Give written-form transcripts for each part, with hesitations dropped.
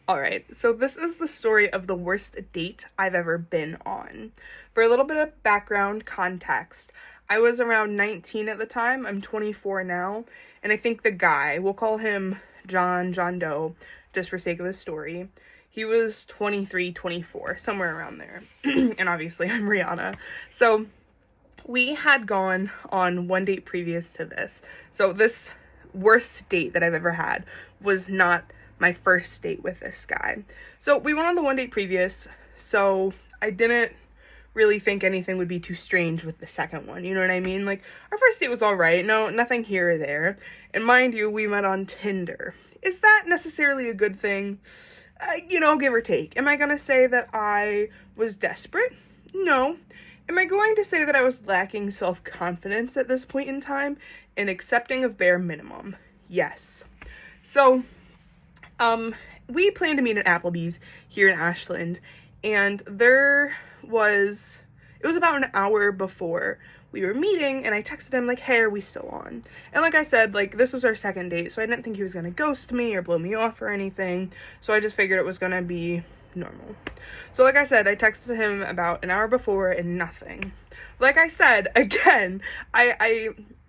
All right, so this is the story of the worst date I've ever been on. For a little bit of background context, I was around 19 at the time. I'm 24 now, and I think the guy, we'll call him John Doe, just for sake of the story. He was 23, 24, somewhere around there. And obviously, I'm Rihanna. So we had gone on one date previous to this. So this worst date that I've ever had was not my first date with this guy. So we went on the one date previous, so I didn't really think anything would be too strange with the second one, you know what I mean? Like, our first date was all right, no, nothing here or there. And mind you, we met on Tinder. Is that necessarily a good thing? Give or take. Am I gonna say that I was desperate? No. Am I going to say that I was lacking self-confidence at this point in time and accepting of bare minimum? Yes. So, we planned to meet at Applebee's here in Ashland, and it was about an hour before we were meeting, and I texted him, like, hey, are we still on? And like I said, like, this was our second date, so I didn't think he was gonna ghost me or blow me off or anything, so I just figured it was gonna be normal. So like I said, I texted him about an hour before and nothing. Like I said, again,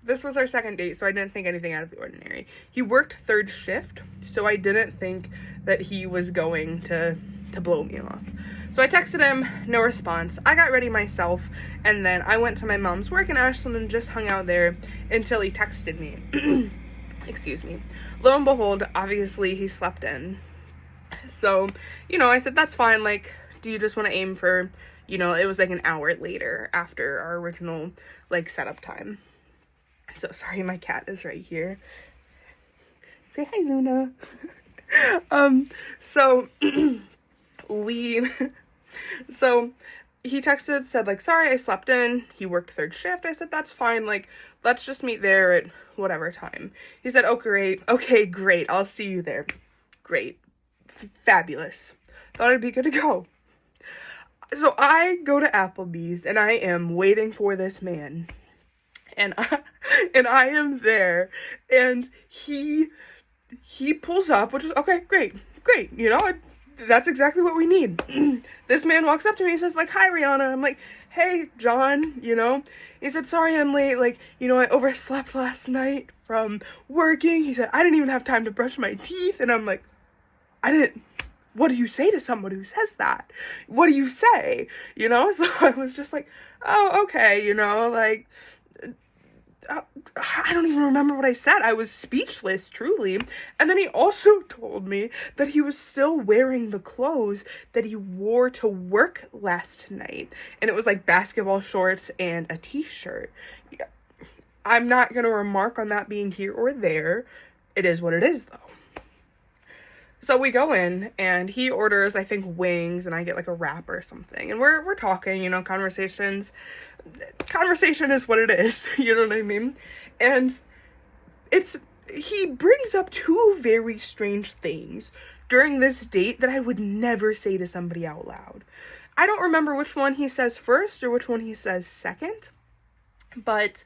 this was our second date, so I didn't think anything out of the ordinary. He worked third shift, so I didn't think that he was going to blow me off. So I texted him, no response. I got ready myself, and then I went to my mom's work in Ashland and just hung out there until he texted me. Excuse me. Lo and behold, obviously he slept in. So, I said, that's fine, like, do you just want to aim for, it was like an hour later after our original, like, setup time. So, sorry, my cat is right here. Say hi, Luna. So, so, he texted, said, like, sorry, I slept in. He worked third shift. I said, that's fine, like, let's just meet there at whatever time. He said, oh, great. Okay, great. I'll see you there. Great. Fabulous. Thought I'd be good to go. So I go to Applebee's and I am waiting for this man. And I am there, and he pulls up, which is okay, great. That's exactly what we need. This man walks up to me and says, like, hi, Rihanna. I'm like, hey, John, He said, sorry I'm late, like, I overslept last night from working. He said, I didn't even have time to brush my teeth. And I'm like, what do you say to someone who says that? What do you say? So I was just like, oh, okay, like, I don't even remember what I said. I was speechless, truly. And then he also told me that he was still wearing the clothes that he wore to work last night. And it was like basketball shorts and a t-shirt. Yeah. I'm not going to remark on that being here or there. It is what it is, though. So we go in, and he orders, I think, wings, and I get, like, a wrap or something. And we're talking, conversation is what it is, you know what I mean? And he brings up two very strange things during this date that I would never say to somebody out loud. I don't remember which one he says first or which one he says second, but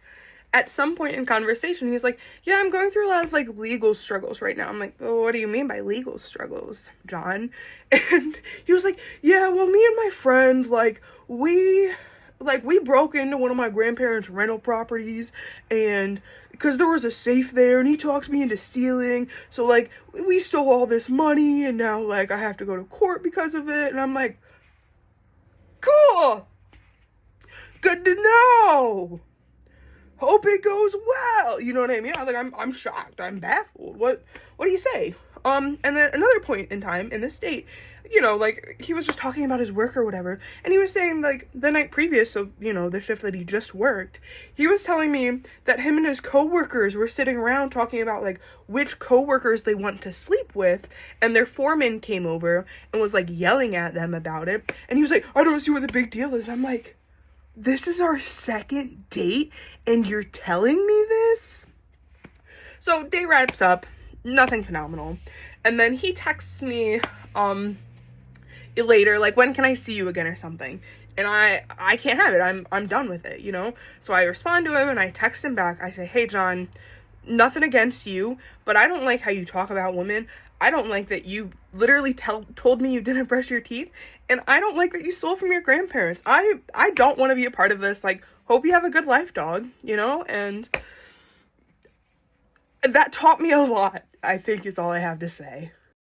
at some point in conversation, he's like, yeah, I'm going through a lot of, like, legal struggles right now. I'm like, oh, what do you mean by legal struggles, John? And he was like, yeah, well, me and my friend, we broke into one of my grandparents' rental properties, and because there was a safe there, and he talked me into stealing, so, like, we stole all this money, and now, like, I have to go to court because of it. And I'm like, cool, good to know. Hope it goes well. You know what I mean? I'm shocked. I'm baffled. What do you say? And then another point in time in this state, like, he was just talking about his work or whatever, and he was saying, like, the night previous, so, the shift that he just worked, he was telling me that him and his coworkers were sitting around talking about, like, which coworkers they want to sleep with, and their foreman came over and was, like, yelling at them about it, and he was like, I don't see what the big deal is. I'm like, this is our second date, and you're telling me this? So, day wraps up, nothing phenomenal. And then he texts me, later, like, when can I see you again or something? And I can't have it. I'm done with it, So I respond to him, and I text him back. I say, hey, John, nothing against you, but I don't like how you talk about women. I don't like that you literally told me you didn't brush your teeth, and I don't like that you stole from your grandparents. I don't want to be a part of this. Like, hope you have a good life, dog, you know? And that taught me a lot, I think, is all I have to say.